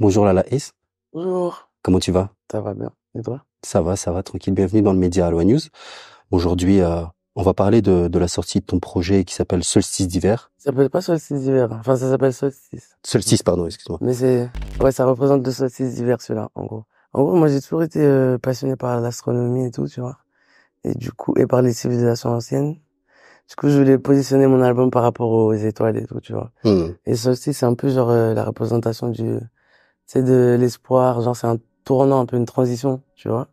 Bonjour Lala Ace, Bonjour, comment tu vas? ça va bien. Et toi? Ça va, tranquille. Bienvenue dans le média Aloha News. Aujourd'hui, on va parler de la sortie de ton projet qui s'appelle Solstice d'hiver. Ça s'appelle pas solstice d'hiver. Enfin, ça s'appelle solstice. Solstice, pardon, excuse-moi. Mais ouais, ça représente le solstice d'hiver, celui-là, en gros. En gros, moi, j'ai toujours été passionné par l'astronomie et tout, tu vois. Et du coup, et par les civilisations anciennes. Du coup, je voulais positionner mon album par rapport aux étoiles et tout, tu vois. Hmm. Et solstice, c'est un peu genre la représentation tu sais, de l'espoir. Genre, c'est un tournant, un peu une transition, tu vois.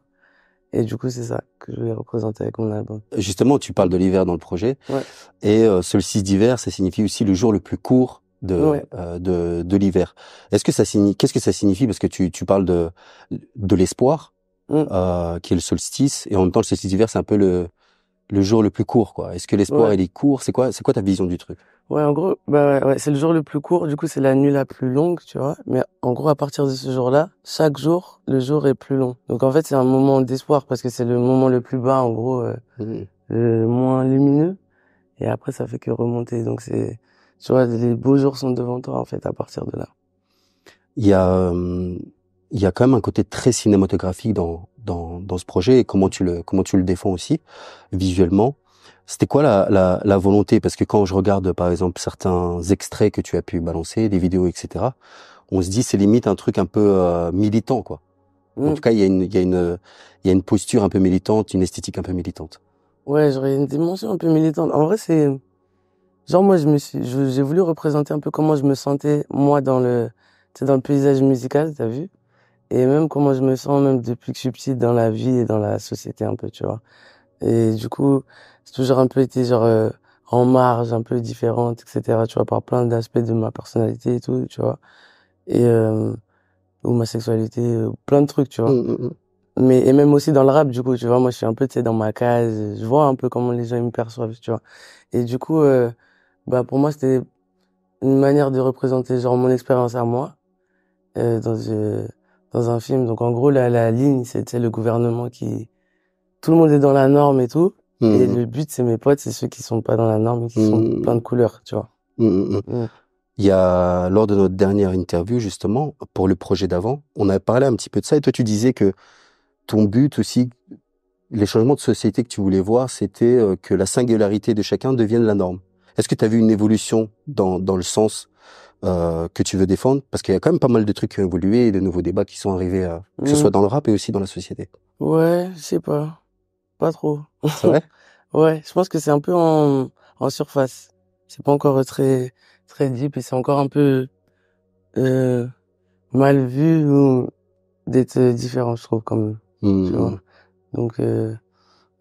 Et du coup, c'est ça que je voulais représenter avec mon album. Justement, tu parles de l'hiver dans le projet. Ouais, Et solstice d'hiver, ça signifie aussi le jour le plus court ouais. de l'hiver. Qu'est-ce que ça signifie? Parce que tu parles de l'espoir, Mm. qui est le solstice, et en même temps, le solstice d'hiver, c'est un peu le jour le plus court, quoi. Est-ce que l'espoir, Ouais. il est court? C'est quoi ta vision du truc? Ouais, en gros, bah ouais, c'est le jour le plus court, du coup c'est la nuit la plus longue, tu vois. Mais en gros, à partir de ce jour-là, chaque jour, le jour est plus long. Donc en fait, c'est un moment d'espoir parce que c'est le moment le plus bas, en gros, Hmm. le moins lumineux. Et après, ça fait que remonter. Donc tu vois, les beaux jours sont devant toi, en fait, à partir de là. Il y a, il y a quand même un côté très cinématographique dans ce projet et comment tu le défends aussi, visuellement. C'était quoi la volonté? Parce que quand je regarde, par exemple, certains extraits que tu as pu balancer, des vidéos, etc., on se dit c'est limite un truc un peu militant, quoi. En tout Mm. cas, il y a une posture un peu militante, une esthétique un peu militante. Ouais, j'aurais une dimension un peu militante. En vrai, genre moi, j'ai voulu représenter un peu comment je me sentais, moi, tu sais, dans le paysage musical, t'as vu? Et même comment je me sens même depuis que je suis petite dans la vie et dans la société un peu, tu vois. Et du coup, c'est toujours un peu été genre en marge, un peu différente, etc. Tu vois, par plein d'aspects de ma personnalité et tout, tu vois. Et ou ma sexualité, plein de trucs, tu vois. Hum, hum, hum. Mais et même aussi dans le rap, du coup, tu vois, moi je suis un peu, tu sais, dans ma case, je vois un peu comment les gens ils me perçoivent, tu vois. Et du coup, bah pour moi c'était une manière de représenter genre mon expérience à moi euh, dans euh, dans un film. Donc en gros la ligne, c'est tu sais, le gouvernement qui tout le monde est dans la norme et tout. Et Hum, le but, c'est mes potes, c'est ceux qui sont pas dans la norme et qui sont plein de hum, couleurs, tu vois. hum, hum, hum. Mm. Il y a, lors de notre dernière interview, justement, pour le projet d'avant, on a parlé un petit peu de ça et toi, tu disais que ton but aussi, les changements de société que tu voulais voir, c'était que la singularité de chacun devienne la norme. Est-ce que tu as vu une évolution dans le sens que tu veux défendre? Parce qu'il y a quand même pas mal de trucs qui ont évolué et de nouveaux débats qui sont arrivés, que ce soit Mm. dans le rap et aussi dans la société. Ouais, je sais pas. Pas trop. C'est vrai? Ouais, je pense que c'est un peu en surface. C'est pas encore très deep et c'est encore un peu euh, mal vu ou d'être différent, je trouve, comme, tu Hmm, vois. Donc,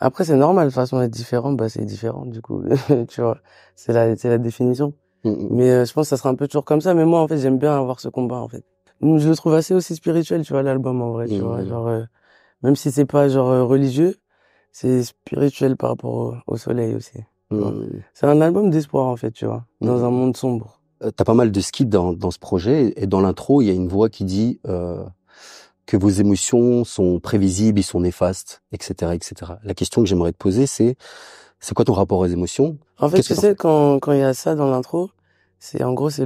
après, c'est normal, de toute façon, être différent, bah, c'est différent, du coup, tu vois. C'est la définition. hmm, hmm, Mais je pense que ça sera un peu toujours comme ça. Mais moi, en fait, j'aime bien avoir ce combat, en fait. Je le trouve assez aussi spirituel, tu vois, l'album, en vrai, tu vois. hmm, Genre, même si c'est pas, genre, religieux, c'est spirituel par rapport au soleil aussi, tu vois. hmm, C'est un album d'espoir, en fait, tu vois, hmm, dans un hmm. monde sombre. T'as pas mal de skills dans ce projet et dans l'intro, il y a une voix qui dit que vos émotions sont prévisibles, ils sont néfastes, etc., etc. La question que j'aimerais te poser, c'est quoi ton rapport aux émotions? En fait, Qu'est-ce que tu t'en sais, fais? quand il y a ça dans l'intro, en gros, c'est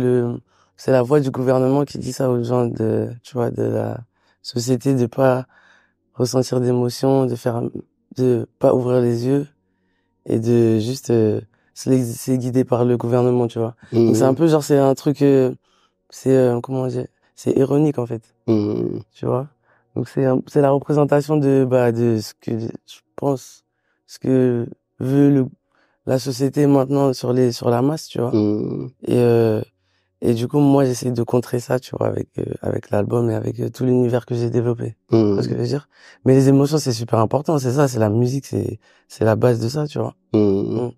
la voix du gouvernement qui dit ça aux gens tu vois, de la société de pas ressentir d'émotions, de pas ouvrir les yeux et de juste se laisser guider par le gouvernement, tu vois. Donc c'est un Hmm, peu genre c'est un truc comment dire, c'est ironique en fait, hmm, tu vois. Donc c'est la représentation de ce que je pense, ce que veut la société maintenant sur la masse, tu vois. hmm, Et euh, et du coup moi j'essaie de contrer ça, tu vois, avec l'album et avec tout l'univers que j'ai développé. Tu vois ce que hmm, je veux dire? Mais les émotions c'est super important, c'est ça, c'est la musique, c'est la base de ça, tu vois. hmm. Mm.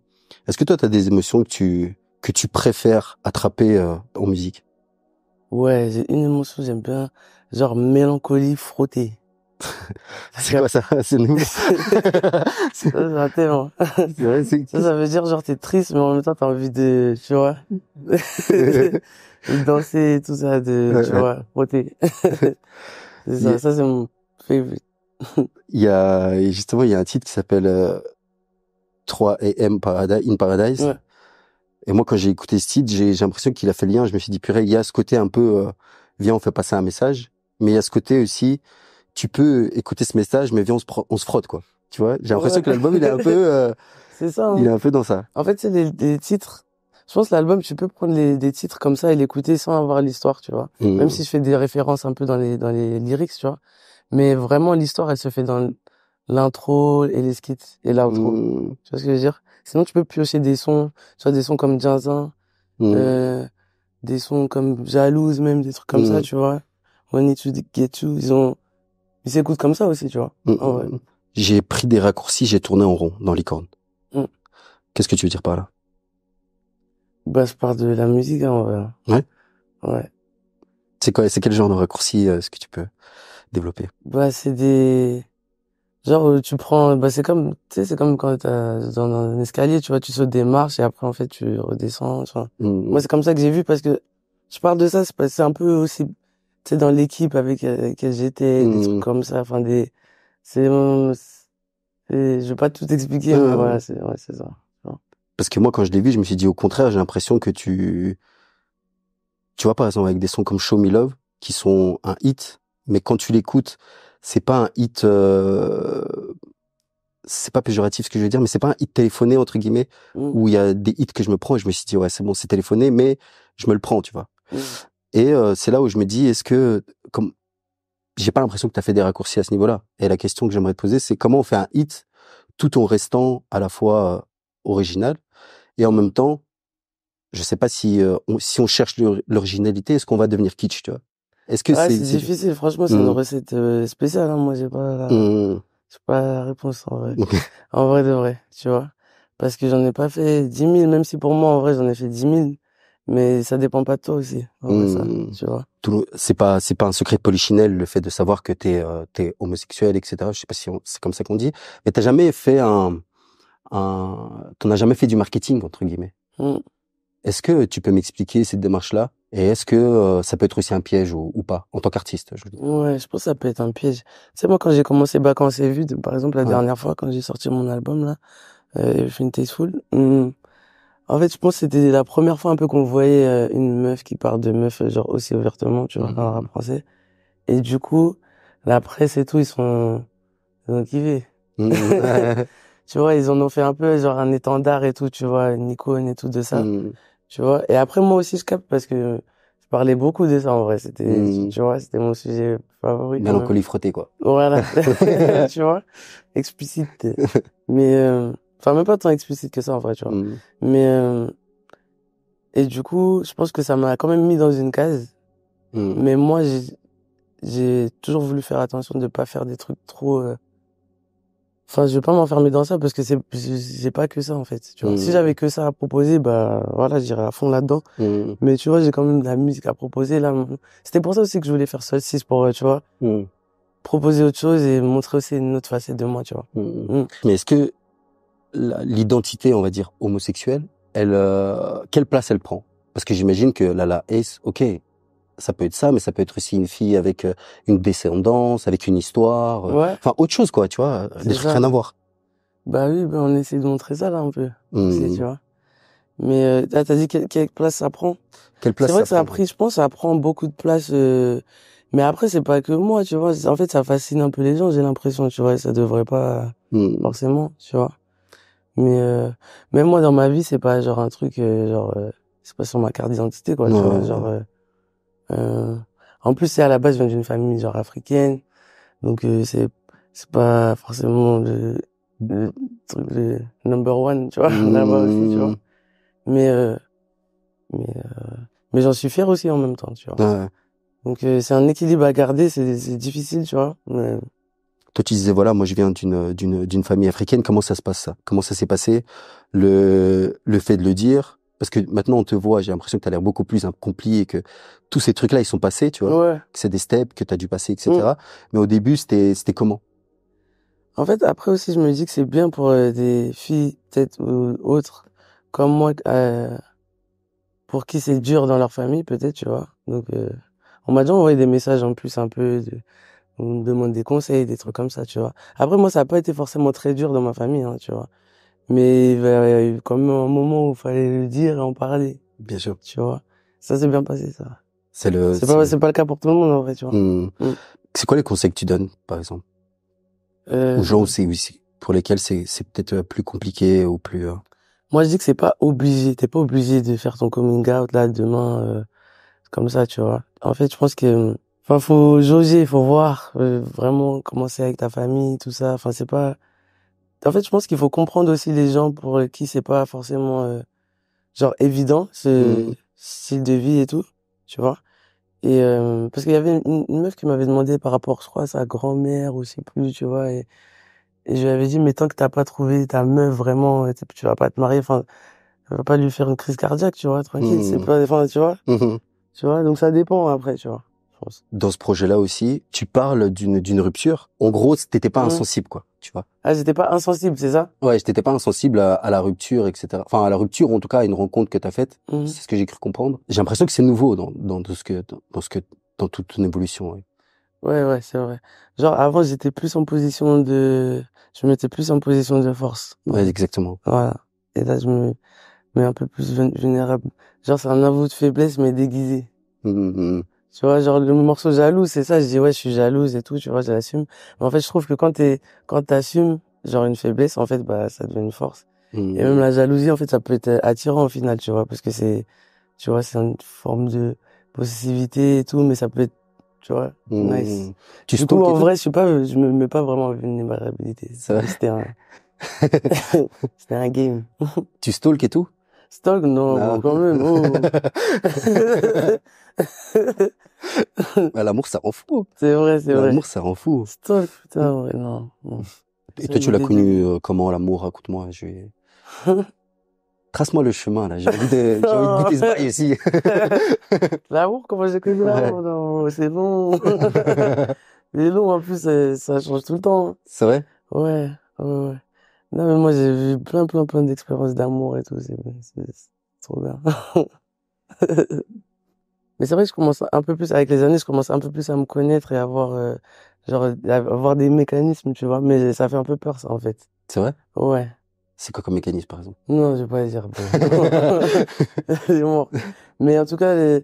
Est-ce que toi, tu as des émotions que tu préfères attraper en musique? Ouais, j'ai une émotion, j'aime bien, genre mélancolie frottée. Ça C'est quoi ça? C'est nouveau. C'est c'est un thème, hein. c'est vrai, c'est Ça veut dire genre t'es triste, mais en même temps t'as envie de, tu vois, de danser, tout ça, tu Ouais. vois, frotter. C'est Il y a, ça c'est mon favorite. justement, il y a un titre qui s'appelle 3 AM Paradise, in Paradise. Ouais. Et moi, quand j'ai écouté ce titre, j'ai l'impression qu'il a fait le lien. Je me suis dit, purée, il y a ce côté un peu viens, on fait passer un message. Mais il y a ce côté aussi, tu peux écouter ce message, mais viens, on se frotte, quoi. Tu vois, j'ai l'impression que l'album, il est un peu, C'est ça, il est hein. un peu dans ça. En fait, c'est des titres. Je pense que l'album, tu peux prendre des titres comme ça et l'écouter sans avoir l'histoire, tu vois. Même si je fais des références un peu dans les lyrics, tu vois. Mais vraiment, l'histoire, elle se fait dans l'intro et les skits et l'outro. Tu vois ce que je veux dire? Sinon, tu peux piocher des sons, tu vois, des sons comme Zinzin, des sons comme Jalouse, même, des trucs comme ça, tu vois. We Need to Get You, ils s'écoutent comme ça aussi, tu vois. En vrai. J'ai pris des raccourcis, j'ai tourné en rond dans Licorne. Mm. Qu'est-ce que tu veux dire par là? Bah, je parle de la musique, hein, en vrai. Ouais. Ouais. C'est quel genre de raccourci, est-ce que tu peux développer? Bah, genre, tu prends, bah, c'est comme, tu sais, c'est comme quand dans un escalier, tu vois, tu sautes des marches et après, en fait, tu redescends, tu vois. Moi, c'est comme ça que j'ai vu parce que je parle de ça, c'est un peu aussi, tu sais, dans l'équipe avec laquelle j'étais, des trucs comme ça, enfin, je vais pas tout expliquer, mais voilà, c'est ça. Parce que moi, quand je l'ai vu, je me suis dit, au contraire, j'ai l'impression que tu vois, par exemple, avec des sons comme Show Me Love, qui sont un hit, mais quand tu l'écoutes, c'est pas un hit, c'est pas péjoratif ce que je veux dire, mais c'est pas un hit téléphoné, entre guillemets, où il y a des hits que je me prends et je me suis dit, ouais, c'est bon, c'est téléphoné, mais je me le prends, tu vois. Et c'est là où je me dis, est-ce que, comme, j'ai pas l'impression que tu as fait des raccourcis à ce niveau-là. Et la question que j'aimerais te poser, c'est comment on fait un hit tout en restant à la fois original et en même temps, je sais pas si si on cherche l'originalité, est-ce qu'on va devenir kitsch, tu vois? Est-ce que Ouais, c'est difficile, franchement, c'est une recette spéciale, hein. Moi, j'ai pas la réponse, en vrai. En vrai de vrai, tu vois. Parce que j'en ai pas fait 10 000, même si pour moi, en vrai, j'en ai fait 10 000. Mais ça dépend pas de toi aussi, en vrai, ça, tu vois. C'est pas un secret de polichinelle, le fait de savoir que t'es homosexuel, etc. Je sais pas si c'est comme ça qu'on dit. Mais t'as jamais fait t'en as jamais fait du marketing, entre guillemets. Est-ce que tu peux m'expliquer cette démarche-là? Et est-ce que ça peut être aussi un piège ou pas, en tant qu'artiste, je veux dire? Ouais, je pense que ça peut être un piège. Tu sais, moi, quand j'ai commencé Vacances et Vues, par exemple, la dernière fois, quand j'ai sorti mon album, là, Everything Tasteful, en fait, je pense que c'était la première fois un peu qu'on voyait une meuf qui parle de meuf, genre, aussi ouvertement, tu vois, dans le rap français. Et du coup, la presse et tout, ils ont kiffé. Tu vois, ils en ont fait un peu, genre, un étendard et tout, tu vois, une icône et tout de ça. Tu vois. Et après, moi aussi, je capte parce que je parlais beaucoup de ça, en vrai. Tu vois, c'était mon sujet favori quand même. Mélancolie frottée, quoi. Voilà. Tu vois. Explicite. Mais, enfin, même pas tant explicite que ça, en vrai, tu vois. Mais, et du coup, je pense que ça m'a quand même mis dans une case. Mais moi, j'ai toujours voulu faire attention de pas faire des trucs trop, enfin, je vais pas m'enfermer dans ça parce que j'ai pas que ça, en fait, tu vois. Si j'avais que ça à proposer, bah, voilà, j'irais à fond là-dedans. Mais tu vois, j'ai quand même de la musique à proposer, là. C'était pour ça aussi que je voulais faire Solstice pour, tu vois, proposer autre chose et montrer aussi une autre facette de moi, tu vois. Mais est-ce que l'identité, on va dire, homosexuelle, quelle place elle prend? Parce que j'imagine que la Ace, ok, ça peut être ça, mais ça peut être aussi une fille avec une descendance, avec une histoire, enfin autre chose, quoi, tu vois, des trucs rien à voir. Bah oui, bah on essaie de montrer ça là un peu, aussi, tu vois. Mais t'as dit quelle place ça prend? Quelle place c'est vrai que ça a prend? pris, je pense, ça prend beaucoup de place. Mais après, c'est pas que moi, tu vois. En fait, ça fascine un peu les gens, j'ai l'impression, tu vois. Ça devrait pas forcément, tu vois. Mais même moi, dans ma vie, c'est pas genre un truc, c'est pas sur ma carte d'identité, quoi, tu vois. Genre, en plus, c'est à la base, je viens d'une famille genre africaine, donc c'est pas forcément le truc le number one, tu vois, là-bas aussi, tu vois. Mais mais mais j'en suis fier aussi en même temps, tu vois. Donc c'est un équilibre à garder, c'est difficile, tu vois. Mais... Toi, tu disais voilà, moi je viens d'une famille africaine. Comment ça se passe ça? Comment ça s'est passé? Le fait de le dire, parce que maintenant on te voit, j'ai l'impression que tu as l'air beaucoup plus accompli et que tous ces trucs-là ils sont passés, tu vois. Que c'est des steps que tu as dû passer, etc. Mais au début, c'était comment? En fait, après aussi, je me dis que c'est bien pour des filles peut-être ou autres comme moi, pour qui c'est dur dans leur famille, peut-être, tu vois. Donc on m'a déjà envoyé des messages en plus un peu on me demande des conseils, des trucs comme ça, tu vois. Après, moi, ça n'a pas été forcément très dur dans ma famille, hein, tu vois. Mais il y a eu quand même un moment où il fallait le dire et en parler. Bien sûr. Tu vois. Ça s'est bien passé, ça. C'est pas le cas pour tout le monde, en vrai, tu vois. C'est quoi les conseils que tu donnes, par exemple? Aux gens où pour lesquels c'est peut-être plus compliqué ou plus, Moi, je dis que c'est pas obligé. T'es pas obligé de faire ton coming out, là, demain, comme ça, tu vois. En fait, je pense que, enfin, faut jauger, faut voir, vraiment comment c'est avec ta famille, tout ça. Enfin, c'est pas, en fait, je pense qu'il faut comprendre aussi les gens pour qui c'est pas forcément, genre, évident, ce style de vie et tout, tu vois. Et, parce qu'il y avait une meuf qui m'avait demandé par rapport, je crois, à sa grand-mère ou je sais plus, tu vois, et je lui avais dit, mais tant que t'as pas trouvé ta meuf vraiment, tu vas pas te marier, enfin, tu vas pas lui faire une crise cardiaque, tu vois, tranquille, c'est pas, enfin, tu vois. Tu vois, donc ça dépend après, tu vois, je pense. Dans ce projet-là aussi, tu parles d'une rupture. En gros, t'étais pas insensible, quoi, tu vois. Ah, j'étais pas insensible, c'est ça? Ouais, t'étais pas insensible à la rupture, etc. Enfin, à la rupture, en tout cas, à une rencontre que t'as faite. C'est ce que j'ai cru comprendre. J'ai l'impression que c'est nouveau dans toute ton évolution, ouais. Ouais, c'est vrai. Genre, avant, je me mettais plus en position de force. Ouais, exactement. Voilà. Et là, je me mets un peu plus vulnérable. Genre, c'est un aveu de faiblesse, mais déguisé. Tu vois, genre, le morceau jaloux, c'est ça, je dis, ouais, je suis jalouse et tout, tu vois, je l'assume. Mais en fait, je trouve que quand t'assumes, genre, une faiblesse, en fait, bah, ça devient une force. Et même la jalousie, en fait, ça peut être attirant au final, tu vois, parce que tu vois, c'est une forme de possessivité et tout, mais ça peut être, tu vois, nice. Du coup, en vrai, je me mets pas vraiment en vulnérabilité. C'était un game. Tu stalk et tout? Stalk, non, quand même, oh. L'amour, ça rend fou. C'est vrai. L'amour, ça rend fou. Stalk, putain, ouais, non. Et toi, tu l'as connu comment, l'amour? Raconte-moi, trace-moi le chemin, là. J'ai envie de goûter ce bail aussi. L'amour, comment j'ai connu l'amour? Non, c'est long. C'est long, en plus, ça change tout le temps. C'est vrai? Ouais. Non, mais moi, j'ai vu plein d'expériences d'amour et tout. C'est trop bien. Mais c'est vrai que je commence un peu plus, avec les années, je commence un peu plus à me connaître et avoir, avoir des mécanismes, tu vois. Mais ça fait un peu peur, ça, en fait. C'est vrai? Ouais. C'est quoi comme mécanisme, par exemple? Non, je vais pas dire. C'est mort. Mais en tout cas,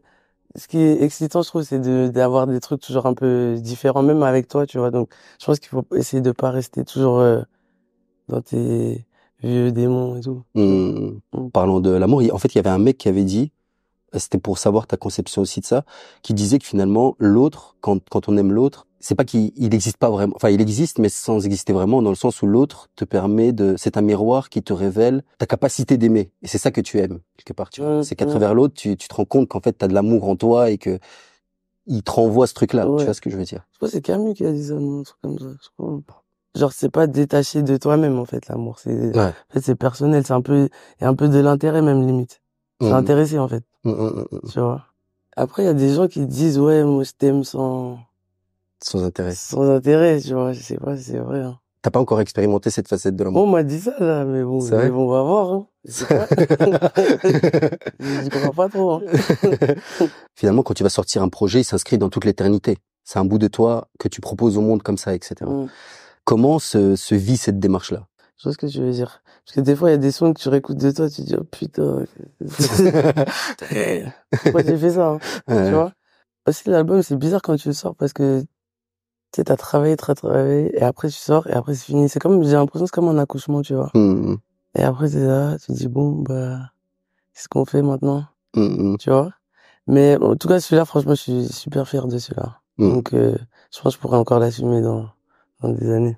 ce qui est excitant, je trouve, c'est d'avoir des trucs toujours un peu différents, même avec toi, tu vois. Donc, je pense qu'il faut essayer de pas rester toujours dans tes vieux démons et tout. Parlant de l'amour, en fait, il y avait un mec qui avait dit, c'était pour savoir ta conception aussi de ça, qui disait que finalement, l'autre, quand on aime l'autre, c'est pas qu'il existe pas vraiment. Enfin, il existe, mais sans exister vraiment, dans le sens où l'autre te permet c'est un miroir qui te révèle ta capacité d'aimer. Et c'est ça que tu aimes, quelque part, tu vois. C'est qu'à travers l'autre, tu te rends compte qu'en fait, t'as de l'amour en toi et que il te renvoie ce truc-là. Ouais. Tu vois ce que je veux dire? Je crois que c'est Camus qui a dit ça, non, un truc comme ça. Je crois. Genre, c'est pas détaché de toi-même, en fait, l'amour. En fait, c'est personnel. Il y a un peu de l'intérêt, même, limite. C'est intéressé, en fait. Tu vois. Après, il y a des gens qui disent, ouais, moi, je t'aime sans intérêt. Sans intérêt, tu vois. Je sais pas si c'est vrai, hein. T'as pas encore expérimenté cette facette de l'amour? On m'a dit ça, là, mais bon, on va voir, hein. Je sais pas. Je comprends pas trop, hein. Finalement, quand tu vas sortir un projet, il s'inscrit dans toute l'éternité. C'est un bout de toi que tu proposes au monde comme ça, etc. Comment se vit cette démarche-là? Je vois ce que tu veux dire. Parce que des fois, il y a des sons que tu réécoutes de toi, tu te dis, oh putain, pourquoi j'ai fait ça, hein, tu vois? Aussi, l'album, c'est bizarre quand tu le sors parce que, tu sais, t'as travaillé, et après tu sors, et après c'est fini. J'ai l'impression que c'est comme un accouchement, tu vois. Et après, t'es là, tu te dis, bon, bah, qu'est-ce qu'on fait maintenant? Tu vois? Mais, en tout cas, celui-là, franchement, je suis super fier de celui-là. Donc, je pense que je pourrais encore l'assumer dans des années.